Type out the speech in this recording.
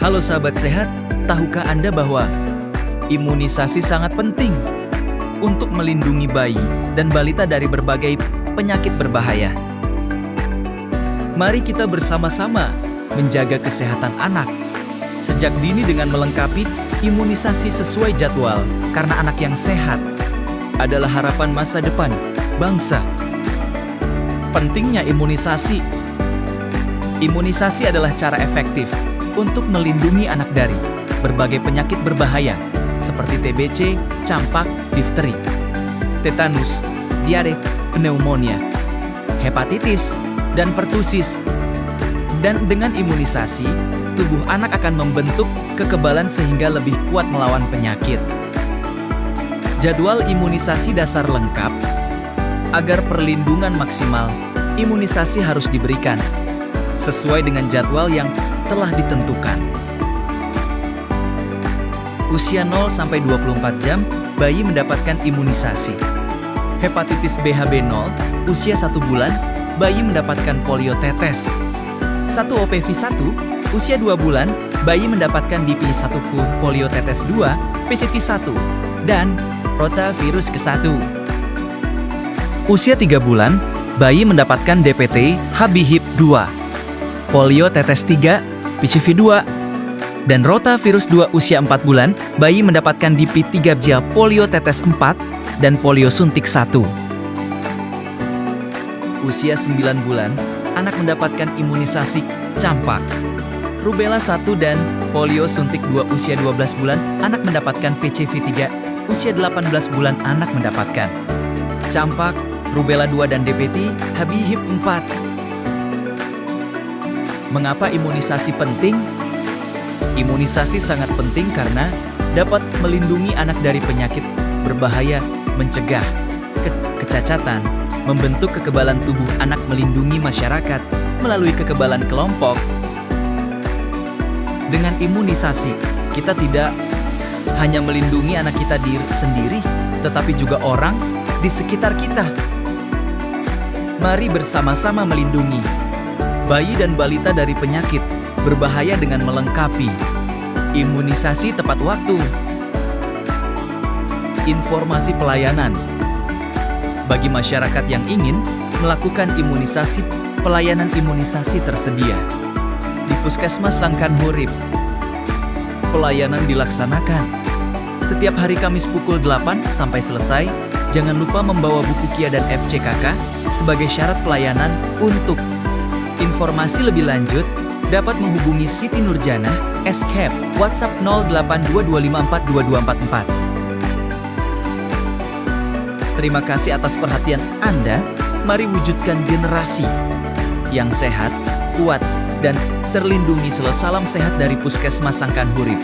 Halo sahabat sehat, tahukah Anda bahwa imunisasi sangat penting untuk melindungi bayi dan balita dari berbagai penyakit berbahaya? Mari kita bersama-sama menjaga kesehatan anak sejak dini dengan melengkapi imunisasi sesuai jadwal, karena anak yang sehat adalah harapan masa depan bangsa. Pentingnya imunisasi. Imunisasi adalah cara efektif untuk melindungi anak dari berbagai penyakit berbahaya seperti TBC, campak, difteri, tetanus, diare, pneumonia, hepatitis, dan pertusis. Dan dengan imunisasi, tubuh anak akan membentuk kekebalan sehingga lebih kuat melawan penyakit. Jadwal imunisasi dasar lengkap. Agar perlindungan maksimal, imunisasi harus diberikan sesuai dengan jadwal yang telah ditentukan. Usia 0-24 jam, bayi mendapatkan imunisasi. Hepatitis BHB 0, usia 1 bulan, bayi mendapatkan polio tetes. 1 OPV 1, usia 2 bulan, bayi mendapatkan DP1 full polio tetes 2, PCV 1, dan rotavirus ke-1. Usia 3 bulan, bayi mendapatkan DPT HB-HIP 2, polio tetes 3, PCV 2, dan rotavirus 2. Usia 4 bulan, bayi mendapatkan DP3 polio tetes 4, dan polio suntik 1. Usia 9 bulan, anak mendapatkan imunisasi campak, rubella 1 dan polio suntik 2. Usia 12 bulan, anak mendapatkan PCV 3. Usia 18 bulan, anak mendapatkan campak, rubella 2 dan DPT HB-HIP 4. Mengapa imunisasi penting? Imunisasi sangat penting karena dapat melindungi anak dari penyakit berbahaya, mencegah kecacatan, membentuk kekebalan tubuh anak, melindungi masyarakat melalui kekebalan kelompok. Dengan imunisasi, kita tidak hanya melindungi anak kita diri sendiri, tetapi juga orang di sekitar kita. Mari bersama-sama melindungi bayi dan balita dari penyakit berbahaya dengan melengkapi imunisasi tepat waktu. Informasi pelayanan. Bagi masyarakat yang ingin melakukan imunisasi, pelayanan imunisasi tersedia di Puskesmas Sangkan Hurip. Pelayanan dilaksanakan setiap hari Kamis pukul 8 sampai selesai. Jangan lupa membawa buku KIA dan FCKK sebagai syarat pelayanan. Untuk informasi lebih lanjut, dapat menghubungi Siti Nurjanah, Escape, WhatsApp 0822542244. Terima kasih atas perhatian Anda. Mari wujudkan generasi yang sehat, kuat, dan terlindungi. Salam sehat dari Puskesmas Sangkan Hurip.